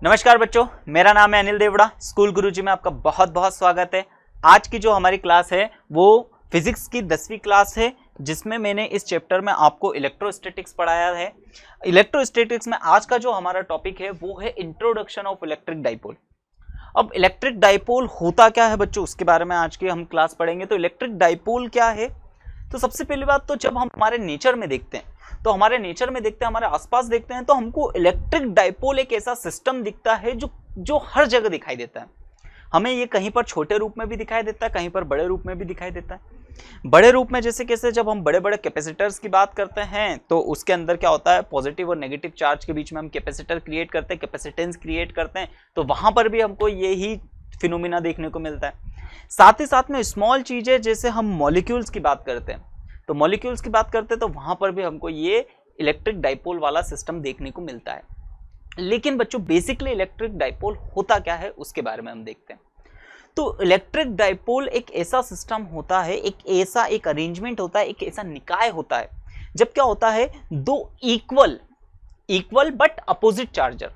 नमस्कार बच्चों, मेरा नाम है अनिल देवड़ा। स्कूल गुरुजी में आपका बहुत बहुत स्वागत है। आज की जो हमारी क्लास है वो फिजिक्स की 10वीं क्लास है, जिसमें मैंने इस चैप्टर में आपको इलेक्ट्रोस्टैटिक्स पढ़ाया है। इलेक्ट्रोस्टैटिक्स में आज का जो हमारा टॉपिक है वो है इंट्रोडक्शन ऑफ इलेक्ट्रिक डाइपोल। अब इलेक्ट्रिक डाइपोल होता क्या है बच्चों, उसके बारे में आज की हम क्लास पढ़ेंगे। तो इलेक्ट्रिक डाइपोल क्या है, तो सबसे पहली बात तो जब हम हमारे नेचर में देखते हैं हमारे आसपास देखते हैं तो हमको इलेक्ट्रिक डाइपोल एक ऐसा सिस्टम दिखता है जो हर जगह दिखाई देता है। हमें ये कहीं पर छोटे रूप में भी दिखाई देता है, कहीं पर बड़े रूप में भी दिखाई देता है। बड़े रूप में जैसे कैसे, जब हम बड़े बड़े कैपेसिटर्स की बात करते हैं तो उसके अंदर क्या होता है, पॉजिटिव और नेगेटिव चार्ज के बीच में हम कैपेसिटर क्रिएट करते हैं, कैपेसिटेंस क्रिएट करते हैं, तो वहां पर भी हमको यही फिनोमिना देखने को मिलता है। साथ ही साथ में स्मॉल चीजें, जैसे हम मॉलिक्यूल्स की बात करते हैं तो वहां पर भी हमको ये इलेक्ट्रिक डाइपोल वाला सिस्टम देखने को मिलता है। लेकिन बच्चों बेसिकली इलेक्ट्रिक डाइपोल होता क्या है उसके बारे में हम देखते हैं। तो इलेक्ट्रिक डाइपोल एक ऐसा सिस्टम होता है, एक अरेंजमेंट होता है, एक ऐसा निकाय होता है जब क्या होता है, दो इक्वल बट अपोजिट चार्जर।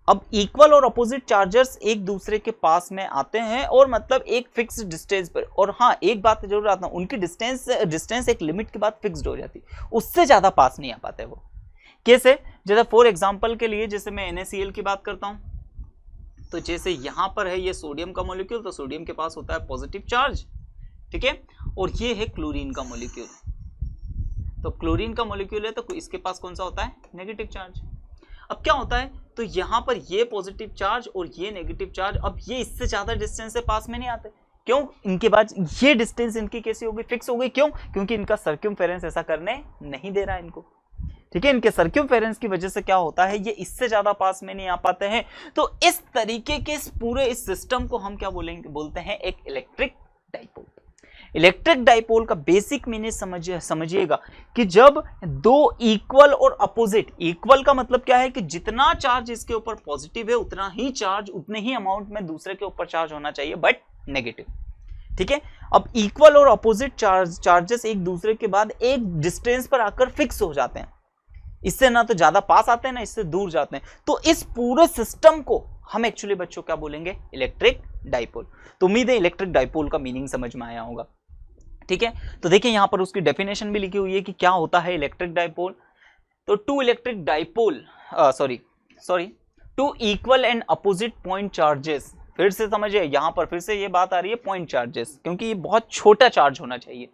अब इक्वल और अपोजिट चार्जर्स एक दूसरे के पास में आते हैं और मतलब एक फिक्स डिस्टेंस पर, और हाँ एक बात जरूर आता है, उनकी डिस्टेंस एक लिमिट के बाद फिक्स्ड हो जाती है, उससे ज्यादा पास नहीं आ पाते वो। कैसे, जैसे फॉर एग्जांपल के लिए जैसे मैं NaCl की बात करता हूं, तो जैसे यहां पर है ये सोडियम का मॉलिक्यूल, तो सोडियम के पास होता है पॉजिटिव चार्ज, ठीक है, और ये है क्लोरीन का मॉलिक्यूल। तो क्लोरीन का मॉलिक्यूल है तो इसके पास कौन सा होता है, नेगेटिव चार्ज। अब क्या होता है, तो यहां पर ये पॉजिटिव चार्ज और ये नेगेटिव चार्ज, अब ये इससे ज्यादा डिस्टेंस से पास में नहीं आते। क्यों, इनके बाद ये डिस्टेंस इनकी कैसी हो गई, फिक्स हो गई। क्यों, क्योंकि इनका सर्क्यूमफेरेंस ऐसा करने नहीं दे रहा है इनको, ठीक है। इनके सर्क्यूमफेरेंस की वजह से क्या होता है, ये इससे ज्यादा पास में नहीं आ पाते हैं। तो इस तरीके के इस सिस्टम को हम क्या बोलते हैं, एक इलेक्ट्रिक डाइपोल। इलेक्ट्रिक डाइपोल का बेसिक मीनिंग समझिएगा कि जब दो इक्वल और अपोजिट, इक्वल का मतलब क्या है कि जितना चार्ज इसके ऊपर पॉजिटिव है उतना ही चार्ज, उतने ही अमाउंट में दूसरे के ऊपर चार्ज होना चाहिए, बट नेगेटिव, ठीक है। अब इक्वल और अपोजिट चार्जेस एक दूसरे के बाद एक डिस्टेंस पर आकर फिक्स हो जाते हैं, इससे ना तो ज्यादा पास आते हैं ना इससे दूर जाते हैं। तो इस पूरे सिस्टम को हम एक्चुअली बच्चों क्या बोलेंगे, इलेक्ट्रिक डाइपोल। तो उम्मीद है इलेक्ट्रिक डाइपोल का मीनिंग समझ में आया होगा, ठीक है। तो देखिए यहां पर उसकी डेफिनेशन भी लिखी हुई है कि क्या होता है इलेक्ट्रिक डाइपोल। तो two equal and opposite point charges, फिर से समझिए यहां पर फिर से ये बात आ रही है पॉइंट चार्जेस, क्योंकि ये बहुत छोटा चार्ज होना चाहिए।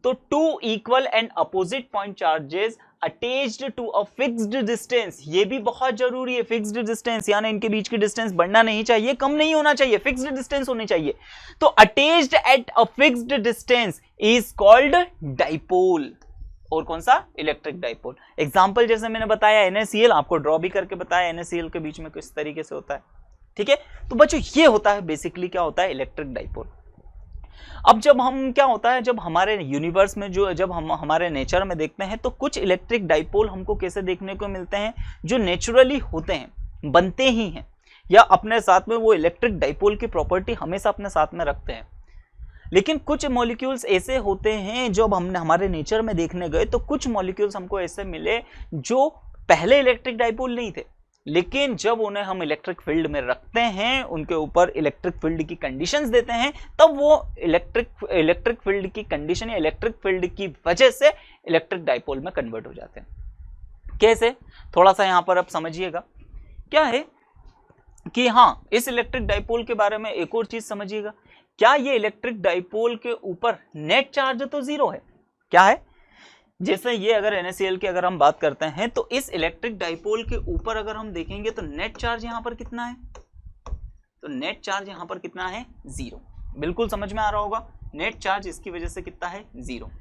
तो two equal and opposite point charges attached to a fixed distance, ये भी बहुत जरूरी है, फिक्स्ड डिस्टेंस, यानी इनके बीच की डिस्टेंस बढ़ना नहीं चाहिए, कम नहीं होना चाहिए, फिक्स्ड डिस्टेंस होनी चाहिए। तो attached at a fixed distance is called dipole. और कौन सा, इलेक्ट्रिक डाइपोल। एग्जांपल जैसे मैंने बताया NaCl, आपको ड्रॉ भी करके बताया NaCl के बीच में किस तरीके से होता है, ठीक है। तो बच्चों ये होता है बेसिकली क्या होता है, इलेक्ट्रिक डाइपोल। अब जब हम क्या होता है, जब हमारे यूनिवर्स में जब हम हमारे नेचर में देखते हैं तो कुछ इलेक्ट्रिक डाइपोल हमको कैसे देखने को मिलते हैं, जो नेचुरली होते हैं, बनते ही हैं, या अपने साथ में वो इलेक्ट्रिक डाइपोल की प्रॉपर्टी हमेशा अपने साथ में रखते हैं। लेकिन कुछ मॉलिक्यूल्स ऐसे होते हैं, जब हमने हमारे नेचर में देखने गए तो कुछ मॉलिक्यूल्स हमको ऐसे मिले जो पहले इलेक्ट्रिक डाइपोल नहीं थे, लेकिन जब उन्हें हम इलेक्ट्रिक फील्ड में रखते हैं, उनके ऊपर इलेक्ट्रिक फील्ड की कंडीशंस देते हैं, तब वो इलेक्ट्रिक फील्ड की कंडीशन या इलेक्ट्रिक फील्ड की वजह से इलेक्ट्रिक डाइपोल में कन्वर्ट हो जाते हैं। कैसे, थोड़ा सा यहां पर आप समझिएगा। क्या है कि हाँ, इस इलेक्ट्रिक डाइपोल के बारे में एक और चीज समझिएगा। क्या ये इलेक्ट्रिक डाइपोल के ऊपर नेट चार्ज तो जीरो है, क्या है, जैसे ये अगर NaCl की अगर हम बात करते हैं तो इस इलेक्ट्रिक डाइपोल के ऊपर अगर हम देखेंगे तो नेट चार्ज यहां पर कितना है, तो नेट चार्ज यहां पर कितना है, जीरो। बिल्कुल समझ में आ रहा होगा, नेट चार्ज इसकी वजह से कितना है, जीरो।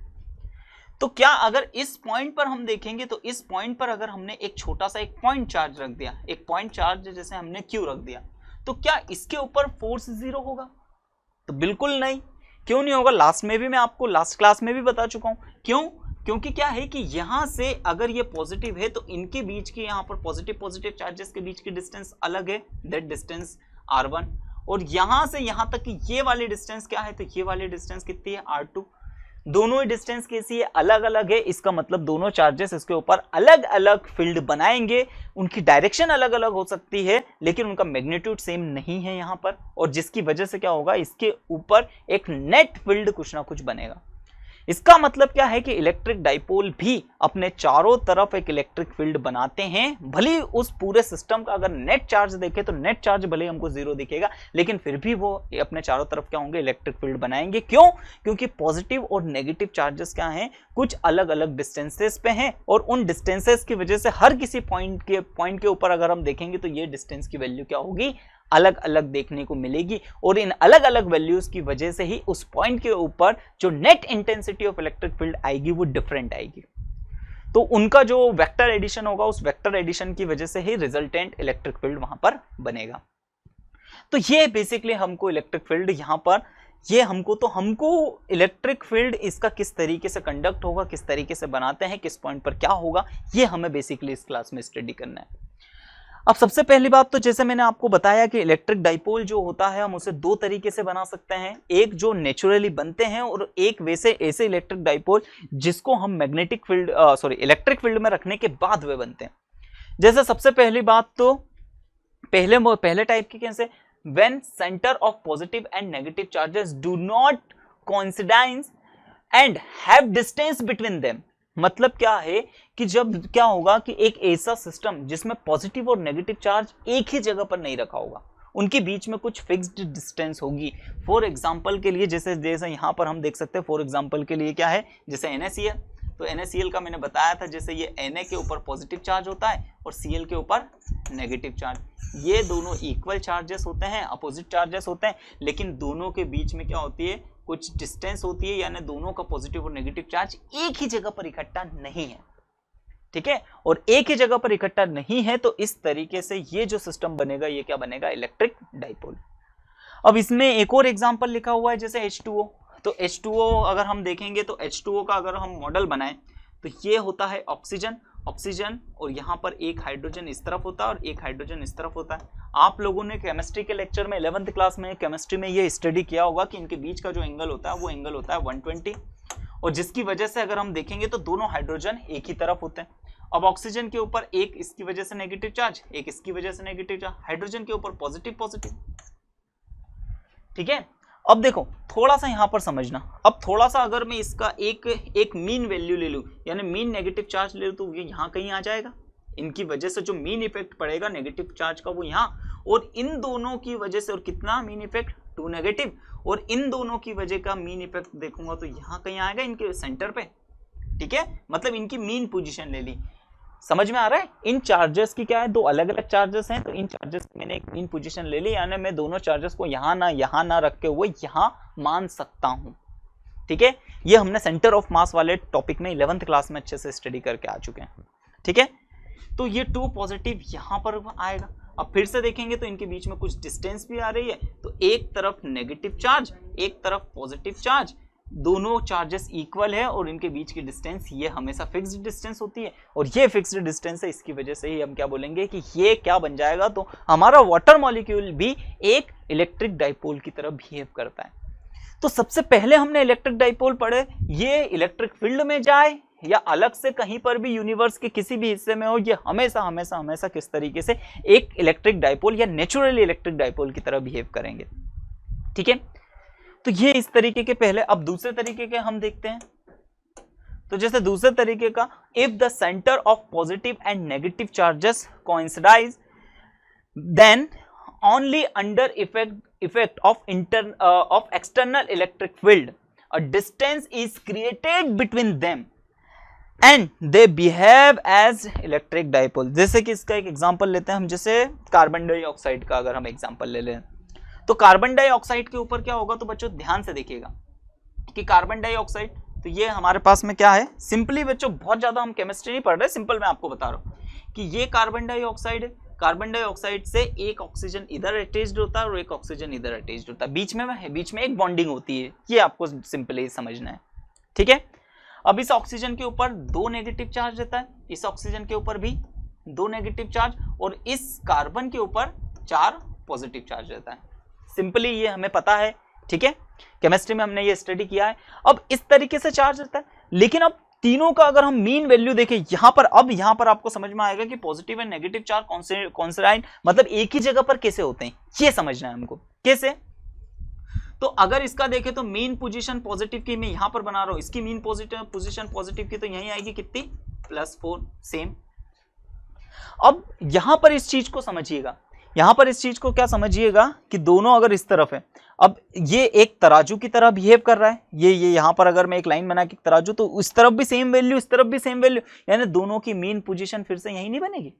तो क्या अगर इस पॉइंट पर हम देखेंगे तो इस पॉइंट पर अगर हमने एक छोटा सा एक पॉइंट चार्ज रख दिया, एक पॉइंट चार्ज जैसे हमने Q रख दिया, तो क्या इसके ऊपर फोर्स जीरो होगा, तो बिल्कुल नहीं। क्यों नहीं होगा, लास्ट क्लास में भी बता चुका हूं। क्यों, क्योंकि क्या है कि यहां से अगर ये पॉजिटिव है तो इनके बीच की यहां पर पॉजिटिव चार्जेस के बीच की डिस्टेंस अलग है, दैट डिस्टेंस R1, और यहां से यहां तक की ये वाली डिस्टेंस क्या है, तो ये वाली डिस्टेंस कितनी है, R2। दोनों ही डिस्टेंस कैसी है, अलग अलग है, इसका मतलब दोनों चार्जेस इसके ऊपर अलग अलग फील्ड बनाएंगे। उनकी डायरेक्शन अलग अलग हो सकती है लेकिन उनका मैग्नीट्यूड सेम नहीं है यहाँ पर, और जिसकी वजह से क्या होगा, इसके ऊपर एक नेट फील्ड कुछ ना कुछ बनेगा। इसका मतलब क्या है कि इलेक्ट्रिक डाइपोल भी अपने चारों तरफ एक इलेक्ट्रिक फील्ड बनाते हैं। भले ही उस पूरे सिस्टम का अगर नेट चार्ज देखें तो नेट चार्ज भले ही हमको जीरो दिखेगा, लेकिन फिर भी वो अपने चारों तरफ क्या होंगे, इलेक्ट्रिक फील्ड बनाएंगे। क्यों? क्योंकि पॉजिटिव और नेगेटिव चार्जेस क्या हैं, कुछ अलग अलग डिस्टेंसेस पे हैं, और उन डिस्टेंसेस की वजह से हर किसी पॉइंट के ऊपर अगर हम देखेंगे तो ये डिस्टेंस की वैल्यू क्या होगी, अलग अलग देखने को मिलेगी। और इन अलग अलग वैल्यूज की वजह से ही उस पॉइंट के ऊपर जो net intensity of electric field आएगी वो डिफरेंट आएगी। तो उनका जो वेक्टर एडिशन होगा, उस वेक्टर एडिशन की वजह से ही रिजल्टेंट इलेक्ट्रिक फील्ड वहां पर बनेगा। तो ये बेसिकली हमको इलेक्ट्रिक फील्ड यहां पर ये हमको इलेक्ट्रिक फील्ड इसका किस तरीके से कंडक्ट होगा, किस तरीके से बनाते हैं, किस पॉइंट पर क्या होगा, ये हमें बेसिकली इस क्लास में स्टडी करना है। अब सबसे पहली बात तो जैसे मैंने आपको बताया कि इलेक्ट्रिक डाइपोल जो होता है हम उसे दो तरीके से बना सकते हैं, एक जो नेचुरली बनते हैं और एक वैसे ऐसे इलेक्ट्रिक डाइपोल जिसको हम मैग्नेटिक फील्ड इलेक्ट्रिक फील्ड में रखने के बाद वे बनते हैं। जैसे सबसे पहली बात तो पहले टाइप की कैसे, when centre of positive and negative charges do not coincidence and have distance between them. मतलब क्या है कि जब क्या होगा कि एक ऐसा सिस्टम जिसमें पॉजिटिव और नेगेटिव चार्ज एक ही जगह पर नहीं रखा होगा, उनके बीच में कुछ फिक्स्ड डिस्टेंस होगी। फॉर एग्जांपल के लिए जैसे यहाँ पर हम देख सकते हैं, फॉर एग्जांपल के लिए क्या है, जैसे NaCl, तो NaCl का मैंने बताया था जैसे ये Na के ऊपर पॉजिटिव चार्ज होता है और Cl के ऊपर नेगेटिव चार्ज, ये दोनों इक्वल चार्जेस होते हैं, अपोजिट चार्जेस होते हैं, लेकिन दोनों के बीच में क्या होती है, कुछ डिस्टेंस होती है, यानी दोनों का पॉजिटिव और नेगेटिव चार्ज एक ही जगह पर इकट्ठा नहीं है। ठीक है, और एक ही जगह पर इकट्ठा नहीं है, तो इस तरीके से ये जो सिस्टम बनेगा ये क्या बनेगा, इलेक्ट्रिक डाइपोल। अब इसमें एक और एग्जांपल लिखा हुआ है जैसे H2O, तो H2O अगर हम देखेंगे तो H2O का अगर हम मॉडल बनाएं तो ये होता है ऑक्सीजन, और यहाँ पर एक हाइड्रोजन इस तरफ होता है और एक हाइड्रोजन इस तरफ होता है। आप लोगों ने केमिस्ट्री के लेक्चर में 11th क्लास में केमिस्ट्री में ये स्टडी किया होगा कि इनके बीच का जो एंगल होता है वो एंगल होता है 120, और जिसकी वजह से अगर हम देखेंगे तो दोनों हाइड्रोजन एक ही तरफ होते हैं। अब ऑक्सीजन के ऊपर एक इसकी वजह से नेगेटिव चार्ज, एक इसकी वजह से नेगेटिव चार्ज, हाइड्रोजन के ऊपर पॉजिटिव। ठीक है, अब देखो थोड़ा सा यहां पर समझना, अब थोड़ा सा अगर मैं इसका एक मीन वैल्यू ले लूं, यानी मीन नेगेटिव चार्ज ले लूं, तो ये यहां कहीं आ जाएगा। इनकी वजह से जो मीन इफेक्ट पड़ेगा नेगेटिव चार्ज का वो यहाँ, और इन दोनों की वजह से, और कितना मीन इफेक्ट 2 नेगेटिव, और इन दोनों की वजह का मीन इफेक्ट देखूंगा तो यहाँ कहीं आएगा इनके सेंटर पे। ठीक है, मतलब इनकी मीन पोजीशन ले ली। समझ में आ रहा है, इन चार्जेस की क्या है, दो अलग अलग चार्जेस हैं, तो इन चार्जेस की मैंने एक मीन पोजीशन ले ली, यानी मैं दोनों चार्जेस को यहाँ ना रख के हुए यहाँ मान सकता हूँ। ठीक है, ये हमने सेंटर ऑफ मास वाले टॉपिक में 11th क्लास में अच्छे से स्टडी करके आ चुके हैं। ठीक है, तो ये 2 पॉजिटिव यहाँ पर आएगा। अब फिर से देखेंगे तो इनके बीच में कुछ डिस्टेंस भी आ रही है, तो एक तरफ नेगेटिव चार्ज, एक तरफ पॉजिटिव चार्ज, दोनों चार्जेस इक्वल है, और इनके बीच की डिस्टेंस ये हमेशा फिक्स्ड डिस्टेंस होती है, और ये फिक्स्ड डिस्टेंस है, इसकी वजह से ही हम क्या बोलेंगे कि ये क्या बन जाएगा, तो हमारा वाटर मॉलिक्यूल भी एक इलेक्ट्रिक डाइपोल की तरह बिहेव करता है। तो सबसे पहले हमने इलेक्ट्रिक डाइपोल पढ़े, ये इलेक्ट्रिक फील्ड में जाए या अलग से कहीं पर भी यूनिवर्स के किसी भी हिस्से में हो, ये हमेशा किस तरीके से एक इलेक्ट्रिक डाइपोल या नेचुरली इलेक्ट्रिक डाइपोल की तरह बिहेव करेंगे। ठीक है, तो ये इस तरीके के पहले। अब दूसरे तरीके के हम देखते हैं, तो जैसे दूसरे तरीके का, if the centre of positive and negative charges coincides then only under effect of external electric field a distance is created between them and they behave as electric dipole. जैसे कि इसका एक एग्जांपल लेते हैं हम, जैसे कार्बन डाइऑक्साइड का अगर हम एग्जांपल ले लें, तो कार्बन डाइऑक्साइड के ऊपर क्या होगा, तो बच्चों ध्यान से देखिएगा कि कार्बन डाइऑक्साइड, तो ये हमारे पास में क्या है, सिंपली बच्चों बहुत ज्यादा हम केमिस्ट्री नहीं पढ़ रहे, सिंपल मैं आपको बता रहा हूं कि ये कार्बन डाइऑक्साइड है। कार्बन डाइऑक्साइड से एक ऑक्सीजन इधर अटैच्ड होता है और एक ऑक्सीजन इधर अटैच्ड होता है, बीच में एक बॉन्डिंग होती है, ये आपको सिंपली समझना है। ठीक है, अब इस ऑक्सीजन के ऊपर 2 नेगेटिव चार्ज रहता है, इस ऑक्सीजन के ऊपर भी 2 नेगेटिव चार्ज, और इस कार्बन के ऊपर 4 पॉजिटिव चार्ज रहता है। सिंपली ये हमें पता है। ठीक है, केमिस्ट्री में हमने ये स्टडी किया है। अब इस तरीके से चार्ज रहता है, लेकिन अब तीनों का अगर हम मीन वैल्यू देखें यहां पर, अब यहां पर आपको समझ में आएगा कि positive and negative charge concentrate मतलब एक ही जगह पर कैसे होते हैं, ये समझना है हमको कैसे। तो अगर इसका देखें तो मीन पोजीशन पॉजिटिव की मैं यहां पर बना रहा हूं, इसकी मीन पोजीशन पॉजिटिव की तो यही आएगी कितनी, +4 सेम। अब यहां पर इस चीज को समझिएगा, यहां पर इस चीज को क्या समझिएगा कि दोनों अगर इस तरफ है, अब ये एक तराजू की तरह बिहेव कर रहा है, ये यहां पर अगर मैं एक लाइन बना के तराजू, तो इस तरफ भी सेम वैल्यू, इस तरफ भी सेम वैल्यू, यानी दोनों की मीन पोजीशन फिर से यही नहीं बनेगी।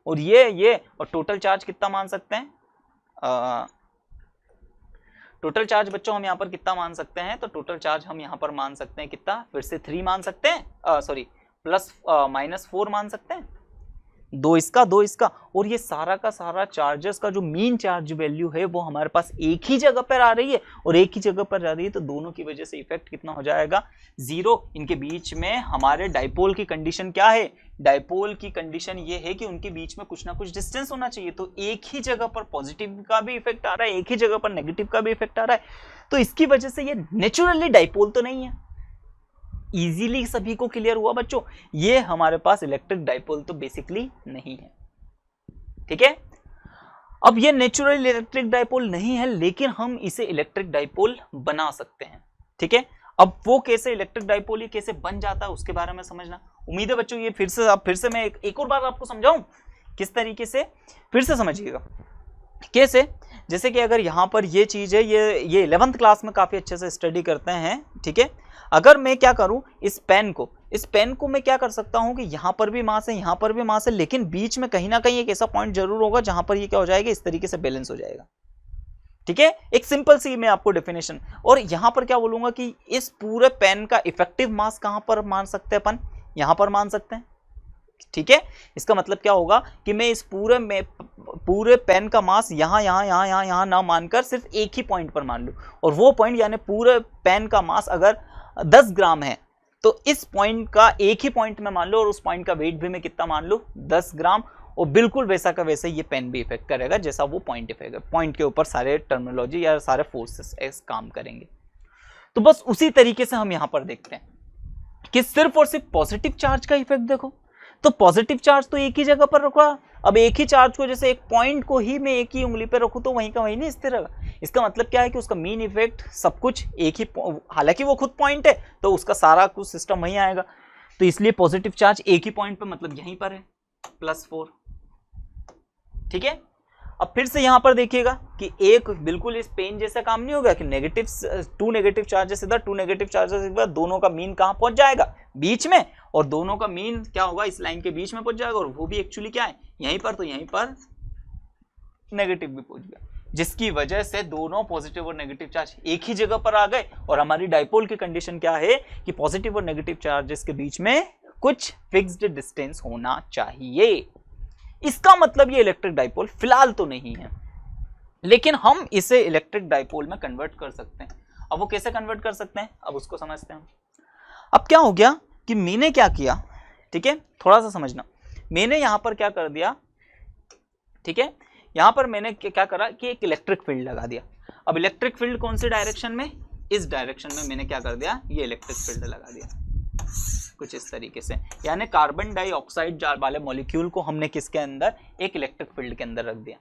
और ये और टोटल चार्ज कितना मान सकते हैं, टोटल चार्ज बच्चों हम यहां पर कितना मान सकते हैं, तो टोटल चार्ज हम यहां पर मान सकते हैं कितना, फिर से 3 मान सकते हैं, सॉरी -4 मान सकते हैं, 2 इसका, और ये सारा का सारा चार्जेस का जो मीन चार्ज वैल्यू है वो हमारे पास एक ही जगह पर आ रही है, और एक ही जगह पर जा रही है, तो दोनों की वजह से इफेक्ट कितना हो जाएगा, 0। इनके बीच में हमारे डाइपोल की कंडीशन क्या है, डाइपोल की कंडीशन ये है कि उनके बीच में कुछ ना कुछ डिस्टेंस होना चाहिए, तो एक ही जगह पर पॉजिटिव का भी इफेक्ट आ रहा है, एक ही जगह पर नेगेटिव का भी इफेक्ट आ रहा है, तो इसकी वजह से ये नेचुरली डाइपोल तो नहीं है। इजीली सभी को क्लियर हुआ बच्चों, ये हमारे पास इलेक्ट्रिक डाइपोल तो बेसिकली नहीं है, ठीक है। अब ये नेचुरल इलेक्ट्रिक डाइपोल नहीं है, लेकिन हम इसे इलेक्ट्रिक डाइपोल बना सकते हैं, ठीक है। अब वो कैसे इलेक्ट्रिक डाइपोल ये कैसे बन जाता है उसके बारे में समझना। उम्मीद है बच्चों ये फिर से मैं एक और बार आपको समझाऊं किस तरीके से, फिर से समझिएगा कैसे। जैसे कि अगर यहां पर ये चीज है, ये 11th क्लास में काफी अच्छे से स्टडी करते हैं, ठीक है। अगर मैं क्या करूं, इस पेन को मैं क्या कर सकता हूं कि यहां पर भी मास है, यहां पर भी मास है, लेकिन बीच में कहीं ना कहीं एक ऐसा पॉइंट जरूर होगा जहां पर ये क्या हो जाएगा, इस तरीके से बैलेंस हो जाएगा, ठीक है। एक सिंपल सी मैं आपको डेफिनेशन, और यहां पर क्या बोलूंगा कि इस पूरे पेन का इफेक्टिव मास कहां पर मान सकते हैं अपन, यहां पर मान सकते हैं, ठीक है। इसका मतलब क्या होगा कि मैं इस पूरे पेन का मास यहां ना मानकर सिर्फ एक ही पॉइंट पर मान लूं, और वो पॉइंट यानी पूरे पेन का मास अगर 10 ग्राम है, तो इस पॉइंट का एक ही पॉइंट में मान लो, और उस पॉइंट का वेट भी मैं कितना मान लूं, 10 ग्राम, और बिल्कुल वैसा का वैसे ये पेन भी इफेक्ट करेगा जैसा वो पॉइंट इफेक्ट, पॉइंट के ऊपर सारे टर्मिनोलॉजी या सारे फोर्सेस काम करेंगे। तो बस उसी तरीके से हम यहां पर देखते हैं कि सिर्फ और सिर्फ पॉजिटिव चार्ज का इफेक्ट देखो, तो पॉजिटिव चार्ज तो एक ही जगह पर रखा। अब एक ही चार्ज को, जैसे एक पॉइंट को ही मैं एक ही उंगली पर रखूं तो वहीं का वहीं नहीं स्थिर रहेगा। इसका मतलब क्या है कि उसका मीन इफेक्ट सब कुछ एक ही, हालांकि वो खुद पॉइंट है तो उसका सारा कुछ सिस्टम वहीं आएगा, तो इसलिए पॉजिटिव चार्ज एक ही पॉइंट पर मतलब यहीं पर है, +4, ठीक है। अब फिर से यहां पर देखिएगा कि एक बिल्कुल इस पेन जैसा काम नहीं होगा कि टू नेगेटिव चार्जेस इधर, 2 नेगेटिव चार्जेस इधर, दोनों का मीन कहां पहुंच जाएगा, बीच में, और दोनों का मीन क्या होगा, इस लाइन के बीच में पहुंच जाएगा, और वो भी एक्चुअली क्या है यहीं पर, तो यहीं पर नेगेटिव भी पहुंच गया, जिसकी वजह से दोनों पॉजिटिव और नेगेटिव चार्ज एक ही जगह पर आ गए। और हमारी डाइपोल की कंडीशन क्या है कि पॉजिटिव और नेगेटिव चार्जेस के बीच में कुछ फिक्स्ड डिस्टेंस होना चाहिए। इसका मतलब ये इलेक्ट्रिक डाइपोल फिलहाल तो नहीं है, लेकिन हम इसे इलेक्ट्रिक डाइपोल में कन्वर्ट कर सकते हैं। अब वो कैसे कन्वर्ट कर सकते हैं, अब उसको समझते हैं। अब क्या हो गया कि मैंने क्या किया, ठीक है, थोड़ा सा समझना। मैंने यहां पर क्या कर दिया, ठीक है, यहां पर मैंने क्या करा कि एक इलेक्ट्रिक फील्ड लगा दिया। अब इलेक्ट्रिक फील्ड कौन से डायरेक्शन में, इस डायरेक्शन में मैंने क्या कर दिया, ये इलेक्ट्रिक फील्ड लगा दिया कुछ इस तरीके से, यानी कार्बन डाइऑक्साइड वाले मॉलिक्यूल को हमने किसके अंदर, एक इलेक्ट्रिक फील्ड के अंदर रख दिया।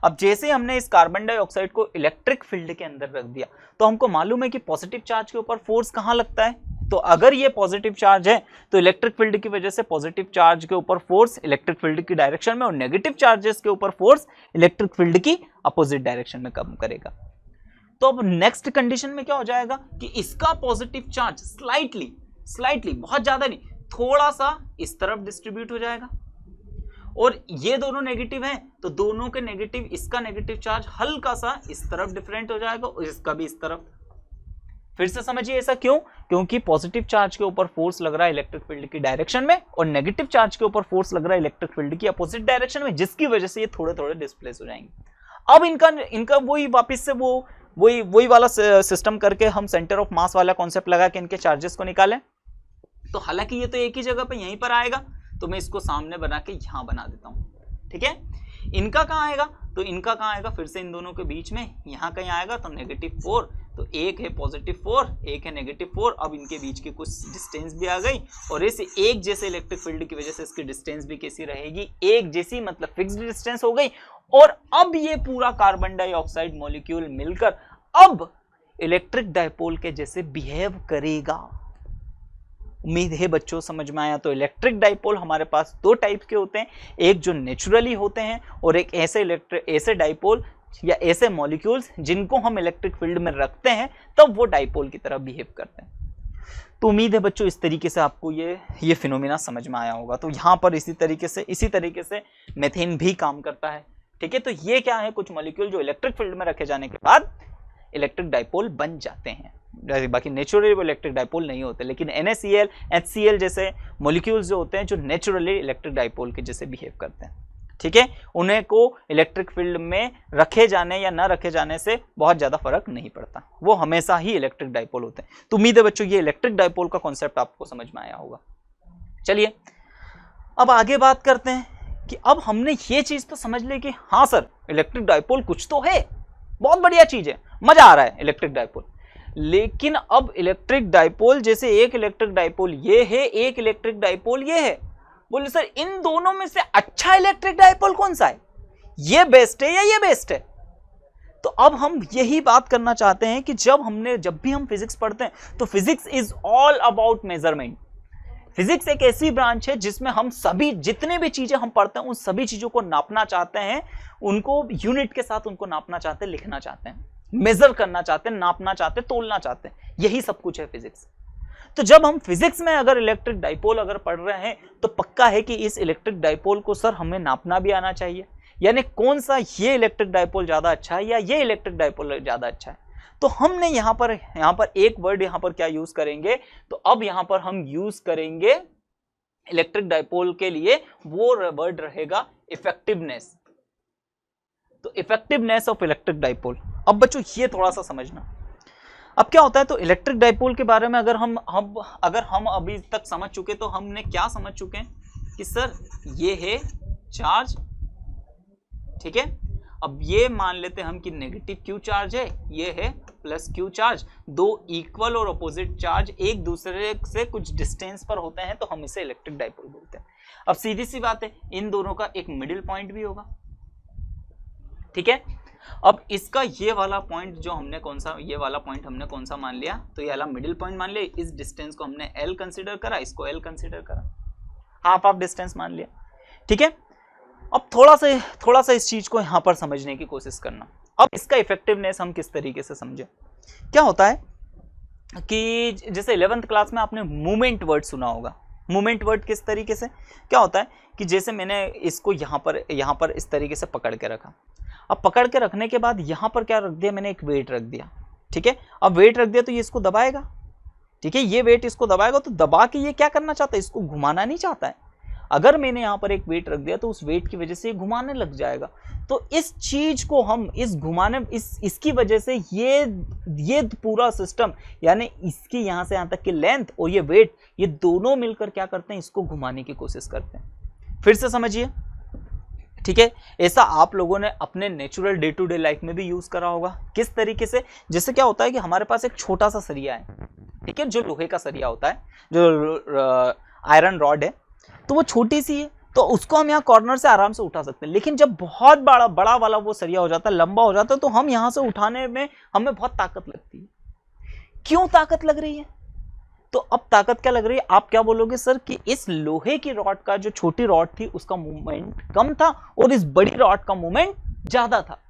अब जैसे हमने इस कार्बन डाइऑक्साइड को इलेक्ट्रिक फील्ड के अंदर रख दिया, तो हमको मालूम है कि पॉजिटिव चार्ज के ऊपर फोर्स कहां लगता है, तो अगर ये पॉजिटिव चार्ज है तो इलेक्ट्रिक फील्ड की वजह से पॉजिटिव चार्ज के ऊपर फोर्स इलेक्ट्रिक फील्ड की डायरेक्शन में, और नेगेटिव चार्जेस के ऊपर फोर्स इलेक्ट्रिक फील्ड की अपोजिट डायरेक्शन में काम करेगा। तो अब नेक्स्ट कंडीशन में क्या हो जाएगा कि इसका पॉजिटिव चार्ज स्लाइटली, बहुत ज्यादा नहीं, थोड़ा सा इस तरफ डिस्ट्रीब्यूट हो जाएगा, और ये दोनों नेगेटिव हैं तो दोनों के नेगेटिव, इसका नेगेटिव चार्ज हल्का सा इस तरफ डिफरेंट हो जाएगा, और इसका भी इस तरफ। फिर से समझिए ऐसा क्यों, क्योंकि पॉजिटिव चार्ज के ऊपर फोर्स लग रहा है इलेक्ट्रिक फील्ड की डायरेक्शन में, और नेगेटिव चार्ज के ऊपर फोर्स लग रहा है इलेक्ट्रिक फील्ड की अपोजिट डायरेक्शन में, जिसकी वजह से ये थोड़े थोड़े डिस्प्लेस हो जाएंगे। अब इनका वही वापस से वही वाला सिस्टम करके हम सेंटर ऑफ मास वाला कॉन्सेप्ट लगा के इनके चार्जेस को निकालें। तो हालांकि ये तो एक ही जगह पे यहीं पर आएगा, तो मैं इसको सामने बना के यहां बना देता हूं, ठीक है। इनका कहां आएगा, तो इनका कहां आएगा, फिर से इन दोनों के बीच में यहां कहीं आएगा, तो -4 तो एक है +4, एक है -4। अब इनके बीच की कुछ डिस्टेंस भी आ गई और इस एक जैसे इलेक्ट्रिक फील्ड की वजह से इसकी डिस्टेंस भी कैसी रहेगी, एक जैसी, मतलब फिक्स्ड डिस्टेंस हो गई। और अब ये पूरा कार्बन डाइऑक्साइड मॉलिक्यूल मिलकर अब इलेक्ट्रिक डाइपोल के जैसे बिहेव करेगा। उम्मीद है बच्चों समझ में आया। तो इलेक्ट्रिक डाइपोल हमारे पास दो टाइप के होते हैं, एक जो नेचुरली होते हैं और एक ऐसे डाइपोल या ऐसे मॉलिक्यूल्स जिनको हम इलेक्ट्रिक फील्ड में रखते हैं तब वो डाइपोल की तरह बिहेव करते हैं। तो उम्मीद है बच्चों इस तरीके से आपको ये फिनोमेना समझ में आया होगा। तो यहाँ पर इसी तरीके से मेथेन भी काम करता है। ठीक है, तो ये क्या है, कुछ मॉलिक्यूल जो इलेक्ट्रिक फील्ड में रखे जाने के बाद इलेक्ट्रिक डाइपोल बन जाते हैं। बाकी नेचुरली वो इलेक्ट्रिक डाइपोल नहीं होते, लेकिन NaCl, HCl जैसे मॉलिक्यूल्स जो होते हैं जो नेचुरली इलेक्ट्रिक डाइपोल के जैसे बिहेव करते हैं। ठीक है, उन्हें को इलेक्ट्रिक फील्ड में रखे जाने या ना रखे जाने से बहुत ज्यादा फर्क नहीं पड़ता, वो हमेशा ही इलेक्ट्रिक डाइपोल होते हैं। तो उम्मीद है बच्चों ये इलेक्ट्रिक डाइपोल का कॉन्सेप्ट आपको समझ में आया होगा। चलिए अब आगे बात करते हैं कि अब हमने ये चीज तो समझ ली कि हाँ सर इलेक्ट्रिक डाइपोल कुछ तो है, बहुत बढ़िया चीज है, मजा आ रहा है इलेक्ट्रिक डाइपोल। लेकिन अब इलेक्ट्रिक डाइपोल जैसे एक इलेक्ट्रिक डाइपोल ये है, एक इलेक्ट्रिक डाइपोल ये है, बोले सर इन दोनों में से अच्छा इलेक्ट्रिक डाइपोल कौन सा है, ये बेस्ट है या ये बेस्ट है? तो अब हम यही बात करना चाहते हैं कि जब भी हम फिजिक्स पढ़ते हैं तो physics is all about measurement. Physics एक ऐसी ब्रांच है जिसमें हम सभी जितने भी चीजें हम पढ़ते हैं उन सभी चीजों को नापना चाहते हैं, उनको यूनिट के साथ उनको नापना चाहते हैं, लिखना चाहते हैं, मेजर करना चाहते हैं, नापना चाहते हैं, तोलना चाहते हैं, यही सब कुछ है फिजिक्स। तो जब हम फिजिक्स में अगर इलेक्ट्रिक डाइपोल अगर पढ़ रहे हैं तो पक्का है कि इस इलेक्ट्रिक डाइपोल को सर हमें नापना भी आना चाहिए, यानी कौन सा ये इलेक्ट्रिक डाइपोल ज्यादा अच्छा है या ये इलेक्ट्रिक डाइपोल ज्यादा अच्छा है। तो हमने यहाँ पर एक वर्ड यहाँ पर क्या यूज करेंगे, तो अब यहाँ पर हम यूज करेंगे इलेक्ट्रिक डाइपोल के लिए वो वर्ड रहेगा इफेक्टिवनेस। तो इफेक्टिवनेस ऑफ इलेक्ट्रिक डाइपोल। अब बच्चों ये थोड़ा सा समझना, अब क्या होता है, तो इलेक्ट्रिक डाइपोल के बारे में अगर हम अभी तक समझ चुके तो हमने क्या समझ चुके हैं कि सर ये है चार्ज, ठीक है। अब ये मान लेते हैं हम कि नेगेटिव क्यू चार्ज है, ये है प्लस क्यू चार्ज, दो इक्वल और अपोजिट चार्ज एक दूसरे से कुछ डिस्टेंस पर होते हैं तो हम इसे इलेक्ट्रिक डाइपोल बोलते हैं। अब सीधी सी बात है इन दोनों का एक मिडिल पॉइंट भी होगा, ठीक है। अब इसका ये वाला पॉइंट जो हमने कौन सा मान लिया, तो ये वाला मिडिल पॉइंट मान लिया, इस डिस्टेंस को हमने L कंसीडर करा, इसको L कंसीडर करा, हाफ ऑफ डिस्टेंस मान लिया, ठीक है। अब थोड़ा सा इस चीज को यहां पर समझने की कोशिश करना। अब इसका इफेक्टिवनेस हम किस तरीके से समझे। क्या होता है कि जैसे 11th क्लास में आपने मूवमेंट वर्ड सुना होगा। मूवमेंट वर्ड किस तरीके से, क्या होता है कि जैसे मैंने इसको यहाँ पर इस तरीके से पकड़ के रखा, अब पकड़ के रखने के बाद यहाँ पर क्या रख दिया, मैंने एक वेट रख दिया, ठीक है। अब वेट रख दिया तो ये इसको दबाएगा, ठीक है, ये वेट इसको दबाएगा, तो दबा के ये क्या करना चाहता है, इसको घुमाना नहीं चाहता है। अगर मैंने यहाँ पर एक वेट रख दिया तो उस वेट की वजह से ये घुमाने लग जाएगा। तो इस चीज को हम इसकी वजह से ये पूरा सिस्टम, यानी इसकी यहाँ से यहाँ तक की लेंथ और ये वेट, ये दोनों मिलकर क्या करते हैं, इसको घुमाने की कोशिश करते हैं। फिर से समझिए, ठीक है। ऐसा आप लोगों ने अपने natural day to day life में भी यूज करा होगा। किस तरीके से, जैसे क्या होता है कि हमारे पास एक छोटा सा सरिया है, ठीक है, जो लोहे का सरिया होता है, जो आयरन रॉड है, तो वो छोटी सी है, तो उसको हम यहाँ कॉर्नर से आराम से उठा सकते हैं। लेकिन जब बहुत बड़ा वाला वो सरिया हो जाता है, लंबा हो जाता है, तो हम यहाँ से उठाने में हमें बहुत ताकत लगती है। क्यों ताकत लग रही है, तो अब ताकत क्या लग रही है, आप क्या बोलोगे सर कि इस लोहे की रॉड का जो छोटी रॉड थी उसका मूवमेंट कम था और इस बड़ी रॉड का मूवमेंट ज्यादा था।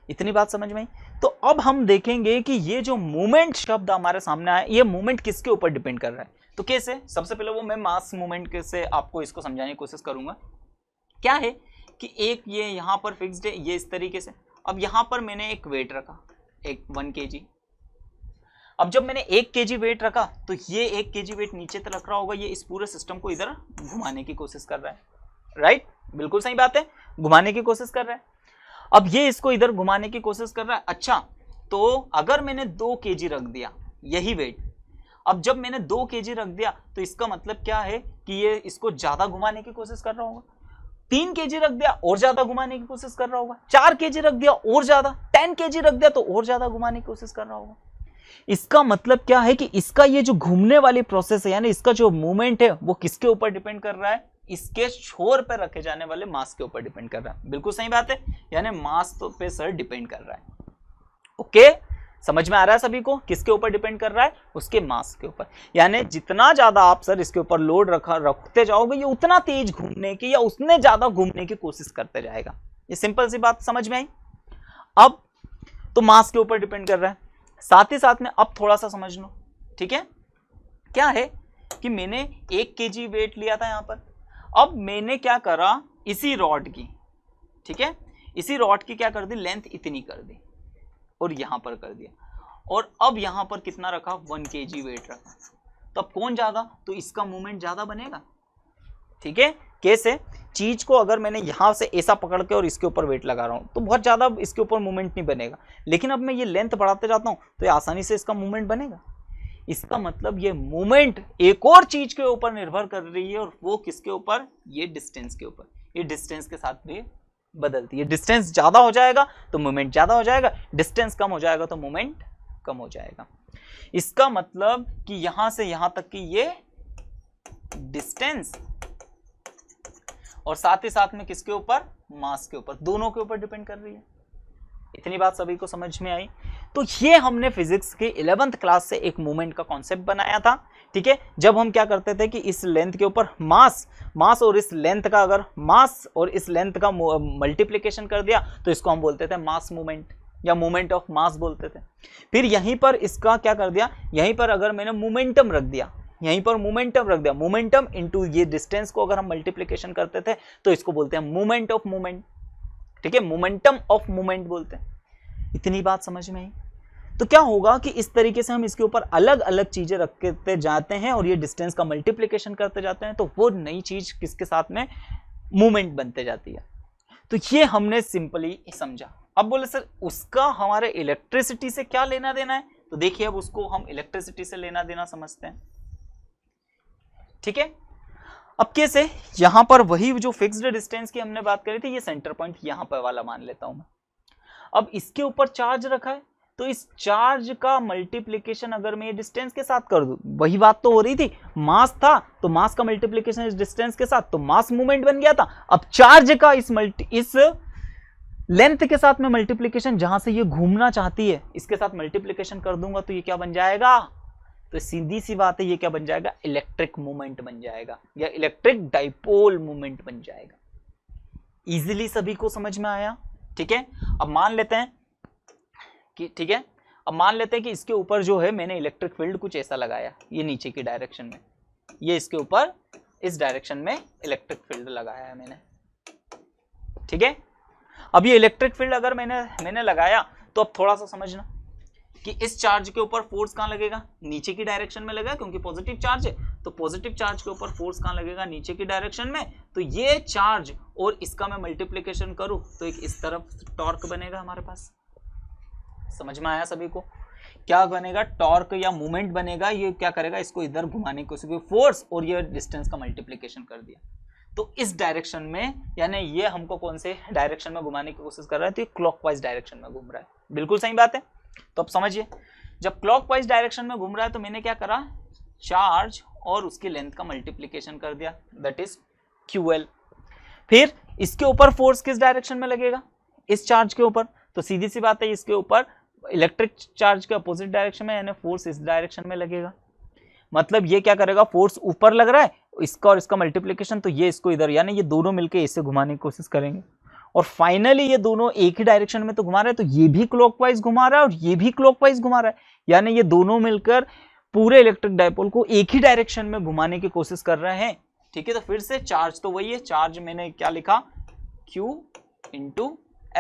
इतनी बात समझ में आई। तो अब हम देखेंगे कि ये जो मूवमेंट शब्द हमारे सामने आया, ये मूवमेंट किसके ऊपर डिपेंड कर रहा है। तो कैसे, सबसे पहले वो मैं मास मूवमेंट से आपको इसको समझाने की कोशिश करूंगा। क्या है कि एक ये यहाँ पर फिक्स्ड है, ये इस तरीके से, अब यहाँ पर मैंने एक वेट रखा, एक 1 kg। अब जब मैंने 1 kg वेट रखा तो ये 1 kg वेट नीचे तक रख रहा होगा, ये इस पूरे सिस्टम को इधर घुमाने की कोशिश कर रहा है, राइट, बिल्कुल सही बात है, घुमाने की कोशिश कर रहा है। अब ये इसको इधर घुमाने की कोशिश कर रहा है। अच्छा, तो अगर मैंने 2 kg रख दिया यही वेट, अब जब मैंने 2 kg रख दिया तो इसका मतलब क्या है कि ये इसको ज्यादा घुमाने की कोशिश कर रहा होगा। 3 kg रख दिया और ज्यादा घुमाने की कोशिश कर रहा होगा, 4 kg रख दिया और ज्यादा, 10 kg रख दिया तो और ज्यादा घुमाने की कोशिश कर रहा होगा। इसका मतलब क्या है कि इसका ये जो घूमने वाली प्रोसेस है, यानी इसका जो मूवमेंट है वो किसके ऊपर डिपेंड कर रहा है, इसके छोर पर रखे जाने वाले मास के ऊपर डिपेंड कर रहा है। बिल्कुल सही बात है, यानी मास तो पे सर डिपेंड कर रहा है। ओके, समझ में आ रहा है सभी को, किसके ऊपर डिपेंड कर रहा है, उसके मास के ऊपर। यानी जितना ज्यादा आप सर इसके ऊपर लोड रखते जाओगे, ये उतना तेज घूमने की या उसने ज्यादा घूमने की कोशिश करते जाएगा। ये सिंपल सी बात समझ में आई। अब तो मास के ऊपर डिपेंड कर रहा है, साथ ही साथ में अब थोड़ा सा समझ लो, ठीक है। क्या है कि मैंने 1 kg वेट लिया था यहां पर, अब मैंने क्या करा, इसी रॉड की, ठीक है, इसी रॉड की क्या कर दी, लेंथ इतनी कर दी और यहां पर कर दिया, और अब यहां पर कितना रखा, 1 kg वेट रखा। तो अब कौन ज्यादा, तो इसका मूवमेंट ज्यादा बनेगा, ठीक है। कैसे, चीज को अगर मैंने यहां से ऐसा पकड़ के और इसके ऊपर वेट लगा रहा हूं तो बहुत ज्यादा इसके ऊपर मूवमेंट नहीं बनेगा, लेकिन अब मैं ये लेंथ बढ़ाते जाता हूं तो ये आसानी से इसका मूवमेंट बनेगा। इसका मतलब ये मूवमेंट एक और चीज के ऊपर निर्भर कर रही है, और वो किसके ऊपर, ये डिस्टेंस के ऊपर। ये डिस्टेंस के साथ भी बदलती है, डिस्टेंस ज्यादा हो जाएगा तो मूवमेंट ज्यादा हो जाएगा, डिस्टेंस कम हो जाएगा तो मूवमेंट कम हो जाएगा। इसका मतलब कि यहां से यहां तक की ये डिस्टेंस, और साथ ही साथ में किसके ऊपर, मास के ऊपर, दोनों के ऊपर डिपेंड कर रही है। इतनी बात सभी को समझ में आई। तो ये हमने फिजिक्स के 11th क्लास से एक मूवमेंट का कॉन्सेप्ट बनाया था, ठीक है। जब हम क्या करते थे कि इस लेंथ के ऊपर मास और इस लेंथ का, अगर मास और इस लेंथ का मल्टीप्लिकेशन कर दिया तो इसको हम बोलते थे मास मूवमेंट या मूवमेंट ऑफ मास बोलते थे। फिर यहीं पर इसका क्या कर दिया, यहीं पर अगर मैंने मोमेंटम रख दिया, यहीं पर मोमेंटम रख दिया, मोमेंटम इनटू ये डिस्टेंस को अगर हम मल्टीप्लिकेशन करते थे तो इसको बोलते हैं मूवमेंट ऑफ मूवमेंट, ठीक है, मोमेंटम ऑफ मूवमेंट बोलते हैं। इतनी बात समझ में आई। तो क्या होगा कि इस तरीके से हम इसके ऊपर अलग अलग चीजें रखते जाते हैं और ये डिस्टेंस का मल्टीप्लिकेशन करते जाते हैं, तो वो नई चीज किसके साथ में, मूवमेंट बनते जाती है। तो ये हमने सिंपली समझा। अब बोले सर उसका हमारे इलेक्ट्रिसिटी से क्या लेना देना है, तो देखिए अब उसको हम इलेक्ट्रिसिटी से लेना देना समझते हैं, ठीक है। अब कैसे, यहां पर वही जो फिक्स्ड डिस्टेंस की हमने बात करी थी, ये सेंटर पॉइंट यहां पर वाला मान लेता हूं मैं। अब इसके ऊपर चार्ज रखा है, तो इस चार्ज का मल्टीप्लिकेशन अगर मैं ये डिस्टेंस के साथ कर दूं, वही बात तो हो रही थी, मास था तो मास का मल्टीप्लिकेशन इस डिस्टेंस के साथ, तो मास मूवमेंट बन गया था। अब चार्ज का इस लेंथ के साथ में मल्टीप्लिकेशन, जहां से ये घूमना चाहती है इसके साथ मल्टीप्लिकेशन कर दूंगा तो ये क्या बन जाएगा, तो सीधी सी बात है, ये क्या बन जाएगा, इलेक्ट्रिक मूवमेंट बन जाएगा या इलेक्ट्रिक डाइपोल मूवमेंट बन जाएगा। इजीली सभी को समझ में आया, ठीक है। अब मान लेते हैं कि, ठीक है, अब मान लेते हैं कि इसके ऊपर जो है मैंने इलेक्ट्रिक फील्ड कुछ ऐसा लगाया, ये नीचे की डायरेक्शन में, ये इसके ऊपर इस डायरेक्शन में इलेक्ट्रिक फील्ड लगाया है मैंने, ठीक है। अब ये इलेक्ट्रिक फील्ड अगर मैंने लगाया, तो अब थोड़ा सा समझना कि इस चार्ज के ऊपर फोर्स कहां लगेगा, नीचे की डायरेक्शन में लगेगा, क्योंकि पॉजिटिव चार्ज है, तो पॉजिटिव चार्ज के ऊपर फोर्स कहां लगेगा, नीचे की डायरेक्शन में। तो ये चार्ज और इसका मैं मल्टीप्लिकेशन करूं तो एक इस तरफ टॉर्क बनेगा हमारे पास। समझ में आया सभी को, क्या बनेगा, टॉर्क या मूवमेंट बनेगा। ये क्या करेगा, इसको इधर घुमाने की कोशिश, फोर्स और ये डिस्टेंस का मल्टीप्लिकेशन कर दिया, तो इस डायरेक्शन में, यानी ये हमको कौन से डायरेक्शन में घुमाने की कोशिश कर रहा है, तो ये क्लॉकवाइज डायरेक्शन में घूम रहा है। बिल्कुल सही बात है। तो अब समझिए, जब क्लॉकवाइज डायरेक्शन में घूम रहा है तो मैंने क्या करा, चार्ज और उसकी लेंथ का मल्टीप्लिकेशन कर दिया, दैट इज QL। फिर इसके ऊपर फोर्स किस डायरेक्शन में लगेगा, इस चार्ज के ऊपर, तो सीधी सी बात है इसके ऊपर इलेक्ट्रिक चार्ज के अपोजिट डायरेक्शन में, यानी फोर्स इस डायरेक्शन में लगेगा। मतलब ये क्या करेगा, फोर्स ऊपर लग रहा है, इसका और इसका मल्टीप्लिकेशन, तो ये इसको इधर, यानी ये दोनों मिलकर इसे घुमाने की कोशिश करेंगे, और फाइनली ये दोनों एक ही डायरेक्शन में तो घुमा रहे हैं, तो ये भी क्लॉकवाइज घुमा रहा है और ये भी क्लॉकवाइज घुमा रहा है, यानी ये दोनों मिलकर पूरे इलेक्ट्रिक डायपोल को एक ही डायरेक्शन में घुमाने की कोशिश कर रहे हैं, ठीक है। तो फिर से चार्ज तो वही है, चार्ज मैंने क्या लिखा, Q ×